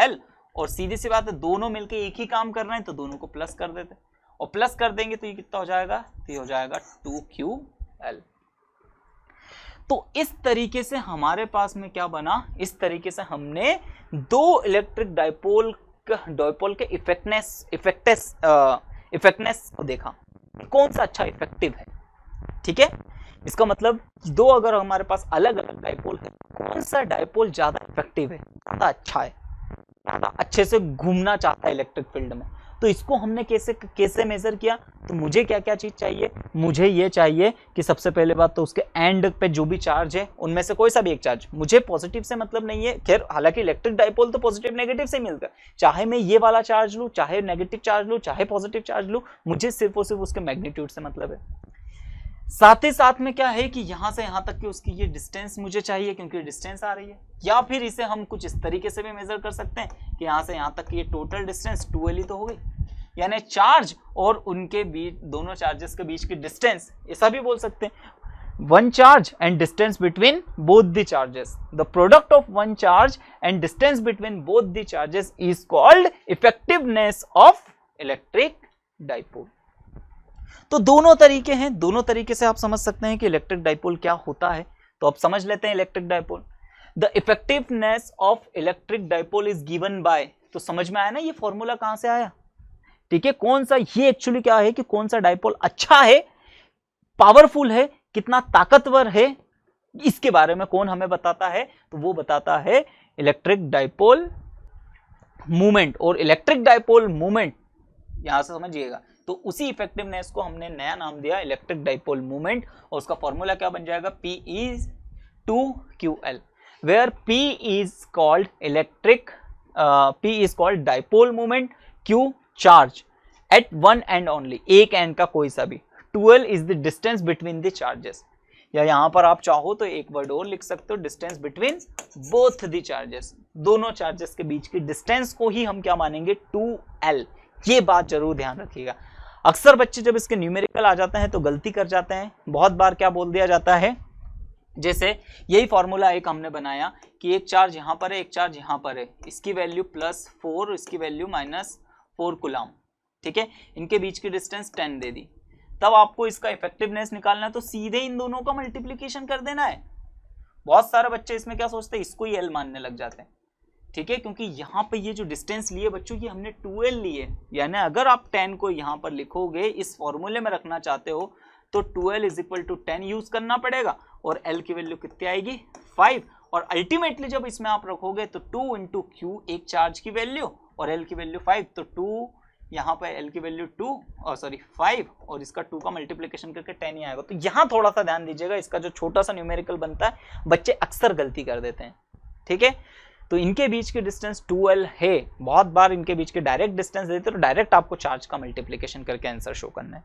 L, और सीधी सी बात है दोनों मिलके एक ही काम कर रहे हैं, तो दोनों को प्लस कर देते, और प्लस कर देंगे तो ये कितना हो जाएगा, तो ये हो जाएगा 2QL। तो इस तरीके से हमारे पास में क्या बना, इस तरीके से हमने दो इलेक्ट्रिक डायपोल के इफेक्टनेस को देखा, कौन सा अच्छा इफेक्टिव है, ठीक है। इसका मतलब दो अगर हमारे पास अलग अलग डाइपोल है, कौन सा डाइपोल ज्यादा इफेक्टिव है, ज्यादा अच्छा है, ज्यादा अच्छे से घूमना चाहता है इलेक्ट्रिक फील्ड में, तो इसको हमने कैसे मेजर किया। तो मुझे क्या क्या चीज चाहिए, मुझे ये चाहिए कि सबसे पहले बात तो उसके एंड पे जो भी चार्ज है उनमें से कोई सा भी एक चार्ज, मुझे पॉजिटिव से मतलब नहीं है, खैर हालांकि इलेक्ट्रिक डाइपोल तो पॉजिटिव नेगेटिव से मिलता है, चाहे मैं ये वाला चार्ज लूं, चाहे नेगेटिव चार्ज लूं, चाहे पॉजिटिव चार्ज लूं, मुझे सिर्फ और सिर्फ उसके मैग्नीट्यूड से मतलब है। साथ ही साथ में क्या है कि यहां से यहां तक की उसकी ये डिस्टेंस मुझे चाहिए, क्योंकि डिस्टेंस आ रही है, या फिर इसे हम कुछ इस तरीके से भी मेजर कर सकते हैं कि यहां से यहां तक की ये टोटल डिस्टेंस 2L ही तो हो गई, यानी चार्ज और उनके बीच, दोनों चार्जेस के बीच की डिस्टेंस, ऐसा भी बोल सकते हैं, one charge and distance between both the charges, the product of one charge and distance between both the charges is called effectiveness of electric dipole. तो दोनों तरीके हैं, दोनों तरीके से आप समझ सकते हैं कि इलेक्ट्रिक डाइपोल क्या होता है। तो आप समझ लेते हैं electric dipole. The effectiveness of electric dipole is given by, तो समझ में आया ना ये फॉर्मूला कहां से आया, ठीक है, कौन सा, ये एक्चुअली क्या है कि कौन सा डाइपोल अच्छा है, पावरफुल है, कितना ताकतवर है, इसके बारे में कौन हमें बताता है, तो वो बताता है इलेक्ट्रिक डाइपोल मूवमेंट। और इलेक्ट्रिक डाइपोल मूवमेंट यहां से समझिएगा, तो उसी इफेक्टिवनेस को हमने नया नाम दिया इलेक्ट्रिक डाइपोल मूवमेंट, और उसका फॉर्मूला क्या बन जाएगा, P is 2QL, where P is called electric, P is called dipole moment, Q charge at one end only, एक एंड का कोई सा भी, 2L is the distance between the charges, या यहां पर आप चाहो तो एक वर्ड और लिख सकते हो, distance between both the charges, दोनों चार्जेस के बीच की डिस्टेंस को ही हम क्या मानेंगे, 2L। ये बात जरूर ध्यान रखिएगा। अक्सर बच्चे जब इसके न्यूमेरिकल आ जाते हैं तो गलती कर जाते हैं, बहुत बार क्या बोल दिया जाता है, जैसे यही फॉर्मूला एक हमने बनाया कि एक चार्ज यहां पर है, एक चार्ज यहां पर है, इसकी वैल्यू +4, इसकी वैल्यू -4 कूलम, ठीक है, इनके बीच की डिस्टेंस 10 दे दी, तब आपको इसका इफेक्टिवनेस निकालना है तो सीधे इन दोनों का मल्टीप्लीकेशन कर देना है। बहुत सारे बच्चे इसमें क्या सोचते हैं, इसको ही L मानने लग जाते हैं, ठीक है, क्योंकि यहाँ पे ये जो डिस्टेंस लिए बच्चों ये हमने 2L लिए, यानी अगर आप 10 को यहाँ पर लिखोगे, इस फॉर्मूले में रखना चाहते हो तो 2L = 10 यूज करना पड़ेगा, और L की वैल्यू कितनी आएगी, 5, और अल्टीमेटली जब इसमें आप रखोगे तो 2 × Q एक चार्ज की वैल्यू और L की वैल्यू 5, तो 2 यहाँ पे L की वैल्यू 5 और इसका 2 का मल्टीप्लिकेशन करके 10 ही आएगा। तो यहाँ थोड़ा सा ध्यान दीजिएगा, इसका जो छोटा सा न्यूमेरिकल बनता है बच्चे अक्सर गलती कर देते हैं, ठीक है। तो इनके बीच की डिस्टेंस 2L है, बहुत बार इनके बीच के डायरेक्ट डिस्टेंस देते तो डायरेक्ट आपको चार्ज का मल्टीप्लिकेशन करके आंसर शो करना है।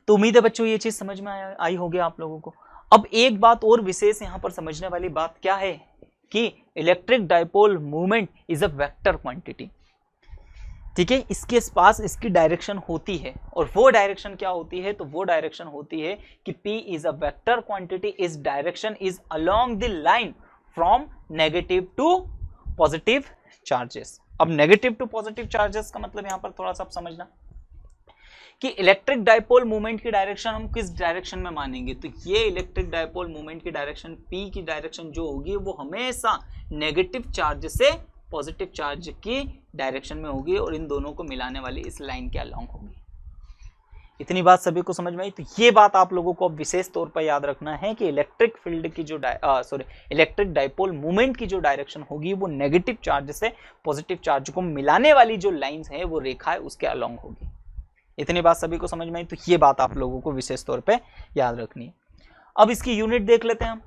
तो उम्मीद है बच्चों ये चीज समझ में आई होगी आप लोगों को। अब एक बात और विशेष यहाँ पर समझने वाली बात क्या है कि electric dipole movement is a vector quantity, ठीक है, इसके पास इसकी डायरेक्शन होती है, और वो डायरेक्शन क्या होती है, तो वो डायरेक्शन होती है कि P is a vector quantity, इस direction is along the line from negative to positive charges. अब नेगेटिव टू पॉजिटिव चार्जेस का मतलब यहां पर थोड़ा सा आप समझना कि इलेक्ट्रिक डाइपोल मूवमेंट की डायरेक्शन हम किस डायरेक्शन में मानेंगे, तो ये इलेक्ट्रिक डाइपोल मूवमेंट की डायरेक्शन P की डायरेक्शन जो होगी वो हमेशा नेगेटिव चार्ज से पॉजिटिव चार्ज की डायरेक्शन में होगी, और इन दोनों को मिलाने वाली इस लाइन के अलोंग होगी। इतनी बात सभी को समझ में आई। तो ये बात आप लोगों को विशेष तौर पर याद रखना है कि इलेक्ट्रिक फील्ड की जो इलेक्ट्रिक डाइपोल मूवमेंट की जो डायरेक्शन होगी वो नेगेटिव चार्ज से पॉजिटिव चार्ज को मिलाने वाली जो लाइंस है, वो रेखा है, उसके अलोंग होगी। इतनी बात सभी को समझ में आई। तो ये बात आप लोगों को विशेष तौर पर याद रखनी है। अब इसकी यूनिट देख लेते हैं हम।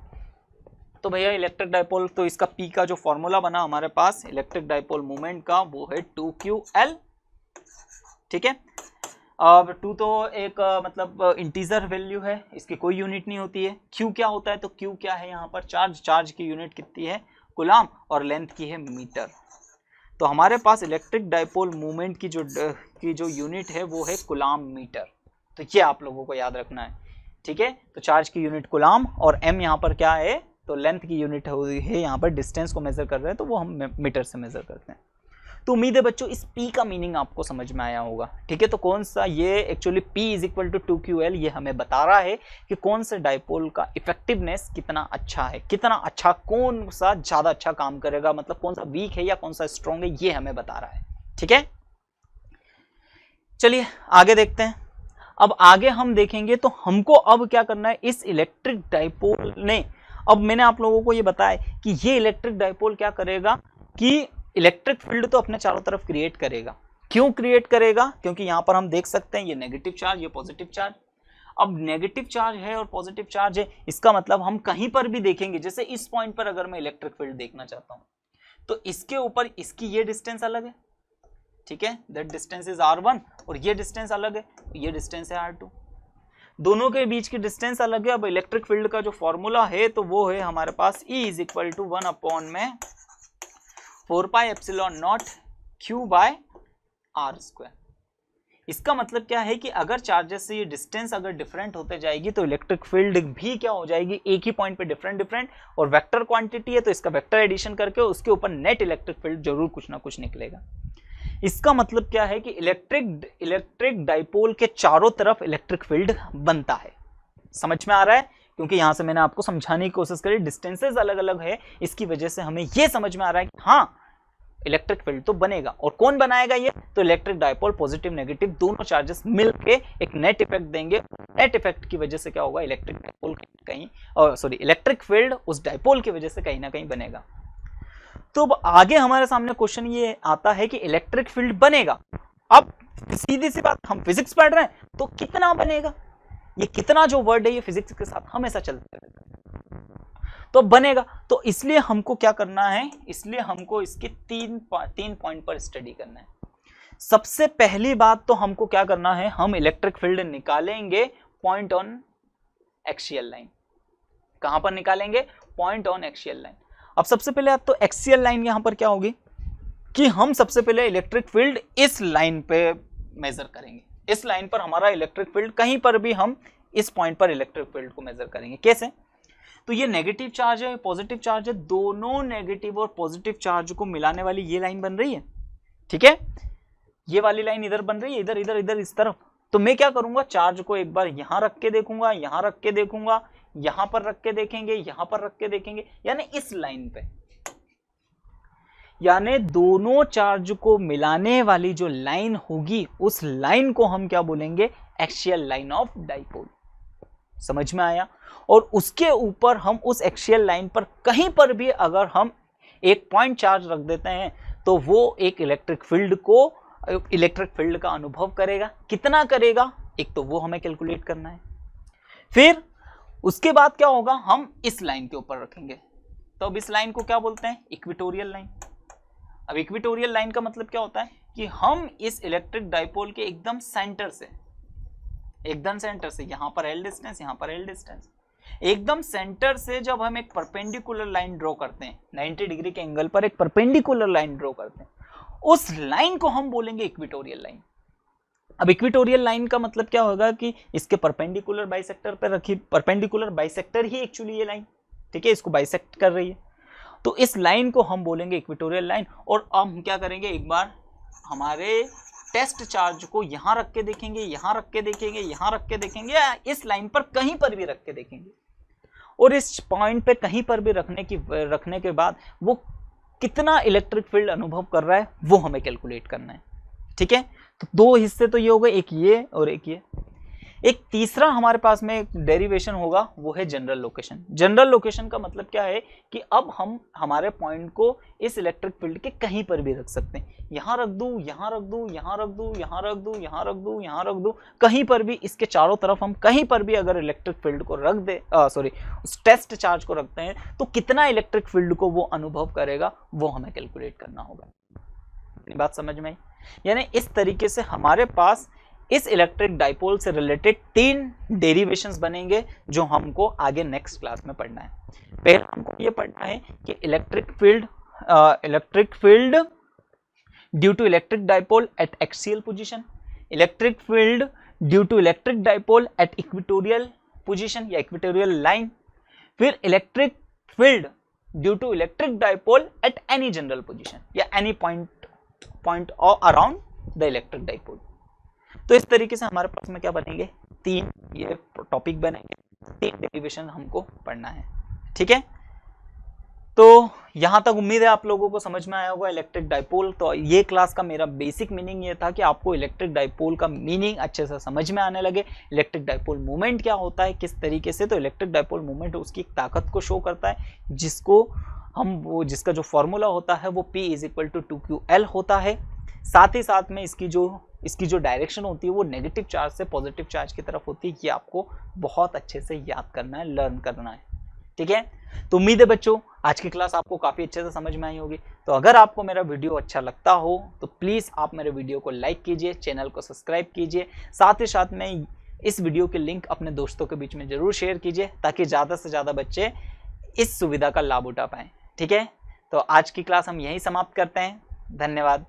तो भैया इलेक्ट्रिक डाइपोल, तो इसका P का जो फॉर्मूला बना हमारे पास इलेक्ट्रिक डाइपोल मूवमेंट का, वो है 2QL, ठीक है। अब 2 तो एक मतलब इंटीजर वैल्यू है, इसकी कोई यूनिट नहीं होती है। Q क्या होता है, तो Q क्या है यहाँ पर, चार्ज की यूनिट कितनी है, कूलम, और लेंथ की है मीटर। तो हमारे पास इलेक्ट्रिक डाइपोल मूवमेंट की जो यूनिट है वो है कूलम मीटर। तो ये आप लोगों को याद रखना है, ठीक है। तो चार्ज की यूनिट कूलम, और m यहाँ पर क्या है, तो लेंथ की यूनिट है, यहाँ पर डिस्टेंस को मेजर कर रहे हैं तो वो हम मीटर से मेजर करते हैं। तो उम्मीद है बच्चों इस P का मीनिंग आपको समझ में आया होगा, ठीक है। तो कौन सा, ये एक्चुअली P = 2QL, ये हमें बता रहा है कि कौन से डाइपोल का इफेक्टिवनेस कितना अच्छा है, कितना अच्छा, कौन सा ज्यादा अच्छा काम करेगा, मतलब कौन सा वीक है या कौन सा स्ट्रॉन्ग है, ये हमें बता रहा है, ठीक है। चलिए आगे देखते हैं। अब आगे हम देखेंगे तो हमको अब क्या करना है, इस इलेक्ट्रिक डाइपोल ने, अब मैंने आप लोगों को ये बताया कि ये इलेक्ट्रिक डाइपोल क्या करेगा कि इलेक्ट्रिक फील्ड तो अपने चारों तरफ क्रिएट करेगा। क्यों क्रिएट करेगा? क्योंकि यहां पर हम देख सकते हैं ये नेगेटिव चार्ज, ये पॉजिटिव चार्ज। अब नेगेटिव चार्ज है और पॉजिटिव चार्ज है, इसका मतलब हम कहीं पर भी देखेंगे, जैसे इस पॉइंट पर अगर मैं इलेक्ट्रिक फील्ड देखना चाहता हूं तो इसके ऊपर इसकी ये डिस्टेंस अलग है, ठीक है, दैट डिस्टेंस इज r1, और ये डिस्टेंस अलग है, ये डिस्टेंस है r2, दोनों के बीच की डिस्टेंस अलग है। अब इलेक्ट्रिक फील्ड का जो फॉर्मूला है तो वो है हमारे पास E is equal to 1 upon में 4 pi epsilon naught Q by r square. इसका मतलब क्या है कि अगर चार्जेस से ये डिस्टेंस अगर डिफरेंट होते जाएगी तो इलेक्ट्रिक फील्ड भी क्या हो जाएगी, एक ही पॉइंट पे डिफरेंट डिफरेंट, और वेक्टर क्वांटिटी है तो इसका वेक्टर एडिशन करके उसके ऊपर नेट इलेक्ट्रिक फील्ड जरूर कुछ ना कुछ निकलेगा। इसका मतलब क्या है कि इलेक्ट्रिक डाइपोल के चारों तरफ इलेक्ट्रिक फील्ड बनता है। समझ में आ रहा है? क्योंकि यहां से मैंने आपको समझाने की कोशिश करी, डिस्टेंसेस अलग अलग है, इसकी वजह से हमें यह समझ में आ रहा है कि हाँ इलेक्ट्रिक फील्ड तो बनेगा। और कौन बनाएगा ये? तो इलेक्ट्रिक डाइपोल, पॉजिटिव नेगेटिव दोनों चार्जेस मिलके एक नेट इफेक्ट देंगे। नेट इफेक्ट की वजह से क्या होगा, इलेक्ट्रिक डाइपोल कहीं इलेक्ट्रिक फील्ड उस डाइपोल की वजह से कहीं ना कहीं बनेगा। तो अब आगे हमारे सामने क्वेश्चन ये आता है कि इलेक्ट्रिक फील्ड बनेगा, अब सीधी सी बात, हम फिजिक्स पढ़ रहे हैं तो कितना बनेगा, ये कितना जो वर्ड है ये फिजिक्स के साथ हमेशा चलता रहता है, तो बनेगा। तो इसलिए हमको क्या करना है, इसलिए हमको इसके तीन पॉइंट पर स्टडी करना है। सबसे पहली बात तो हमको क्या करना है, हम इलेक्ट्रिक फील्ड निकालेंगे पॉइंट ऑन एक्सियल लाइन। कहां पर निकालेंगे? Point on axial line. अब सबसे पहले आप तो एक्सियल लाइन यहां पर क्या होगी कि हम सबसे पहले इलेक्ट्रिक फील्ड इस लाइन पे मेजर करेंगे। इस लाइन पर हमारा इलेक्ट्रिक फील्ड, कहीं पर भी हम इस पॉइंट पर इलेक्ट्रिक फील्ड को मेजर करेंगे। कैसे? तो ये नेगेटिव चार्ज है, पॉजिटिव चार्ज है, दोनों नेगेटिव और पॉजिटिव चार्ज को मिलाने वाली ये लाइन बन रही है, ठीक है, ये वाली लाइन इधर बन रही है, इधर इधर इधर इस तरफ। तो मैं क्या करूंगा, चार्ज को एक बार यहां रख के देखूंगा, यहां रख के देखूंगा, यहां पर रख के देखेंगे, यहां पर रख के देखेंगे, यानी इस लाइन पे, यानी दोनों चार्ज को मिलाने वाली जो लाइन होगी उस लाइन को हम क्या बोलेंगे, एक्सियल लाइन ऑफ डाइपोल। समझ में आया? और उसके ऊपर हम उस एक्सियल लाइन पर कहीं पर भी अगर हम एक पॉइंट चार्ज रख देते हैं तो वो एक इलेक्ट्रिक फील्ड का अनुभव करेगा। कितना करेगा, एक तो वो हमें कैलकुलेट करना है। फिर उसके बाद क्या होगा, हम इस लाइन के ऊपर रखेंगे, तो अब इस लाइन को क्या बोलते हैं, इक्वेटोरियल लाइन। अब इक्वेटोरियल लाइन का मतलब क्या होता है कि हम इस इलेक्ट्रिक डाइपोल के एकदम सेंटर से यहां पर एल डिस्टेंस, यहां पर एल डिस्टेंस, एकदम सेंटर से जब हम एक परपेंडिकुलर लाइन ड्रॉ करते हैं, 90 डिग्री के एंगल पर एक परपेंडिकुलर लाइन ड्रॉ करते हैं, उस लाइन को हम बोलेंगे इक्वेटोरियल लाइन। अब इक्वेटोरियल लाइन का मतलब क्या होगा कि इसके परपेंडिकुलर बाइसेक्टर पर रखी, परपेंडिकुलर बाइसेक्टर ही एक्चुअली ये लाइन, ठीक है, इसको बाइसेक्ट कर रही है, तो इस लाइन को हम बोलेंगे इक्वेटोरियल लाइन। और अब हम क्या करेंगे, एक बार हमारे टेस्ट चार्ज को यहां रख के देखेंगे, यहां रख के देखेंगे, यहां रख के देखेंगे, या इस लाइन पर कहीं पर भी रख के देखेंगे, और इस पॉइंट पे कहीं पर भी रखने के बाद वो कितना इलेक्ट्रिक फील्ड अनुभव कर रहा है वो हमें कैलकुलेट करना है, ठीक है। तो दो हिस्से तो ये हो गए, एक ये और एक ये। एक तीसरा हमारे पास में एक डेरिवेशन होगा, वो है जनरल लोकेशन। जनरल लोकेशन का मतलब क्या है कि अब हम हमारे पॉइंट को इस इलेक्ट्रिक फील्ड के कहीं पर भी रख सकते हैं, यहां रख दूं, यहां रख दूं, यहां रख दूं, यहां रख दूं, यहां रख दूं, यहां रख दूं, कहीं पर भी, इसके चारों तरफ हम कहीं पर भी अगर इलेक्ट्रिक फील्ड को रख दे, उस टेस्ट चार्ज को रखते हैं तो कितना इलेक्ट्रिक फील्ड को वो अनुभव करेगा वो हमें कैलकुलेट करना होगा। बात समझ में आई? यानी इस तरीके से हमारे पास इस इलेक्ट्रिक डाइपोल से रिलेटेड 3 डेरिवेशंस बनेंगे जो हमको आगे नेक्स्ट क्लास में पढ़ना है। पहले हमको ये पढ़ना है कि electric field due to electric dipole at axial position, electric field due to electric dipole at equatorial position या इक्वेटोरियल लाइन, फिर electric field due to electric dipole at any general position या any point around the electric dipole. तो इस तरीके से हमारे पास में क्या बनेंगे, 3 ये टॉपिक बनेंगे, 3 डेरिवेशन हमको पढ़ना है, ठीक है। तो यहाँ तक उम्मीद है आप लोगों को समझ में आया होगा इलेक्ट्रिक डाइपोल। तो ये क्लास का मेरा बेसिक मीनिंग ये था कि आपको इलेक्ट्रिक डाइपोल का मीनिंग अच्छे से समझ में आने लगे, इलेक्ट्रिक डाइपोल मूवमेंट क्या होता है किस तरीके से। तो इलेक्ट्रिक डाइपोल मूवमेंट उसकी ताकत को शो करता है, जिसका जो फॉर्मूला होता है वो P = 2qL होता है। साथ ही साथ में इसकी जो डायरेक्शन होती है वो नेगेटिव चार्ज से पॉजिटिव चार्ज की तरफ होती है। ये आपको बहुत अच्छे से याद करना है, लर्न करना है, ठीक है। तो उम्मीद है बच्चों आज की क्लास आपको काफ़ी अच्छे से समझ में आई होगी। तो अगर आपको मेरा वीडियो अच्छा लगता हो तो प्लीज़ आप मेरे वीडियो को लाइक कीजिए, चैनल को सब्सक्राइब कीजिए, साथ ही साथ में इस वीडियो के लिंक अपने दोस्तों के बीच में ज़रूर शेयर कीजिए ताकि ज़्यादा से ज़्यादा बच्चे इस सुविधा का लाभ उठा पाएँ, ठीक है। तो आज की क्लास हम यहीं समाप्त करते हैं। धन्यवाद।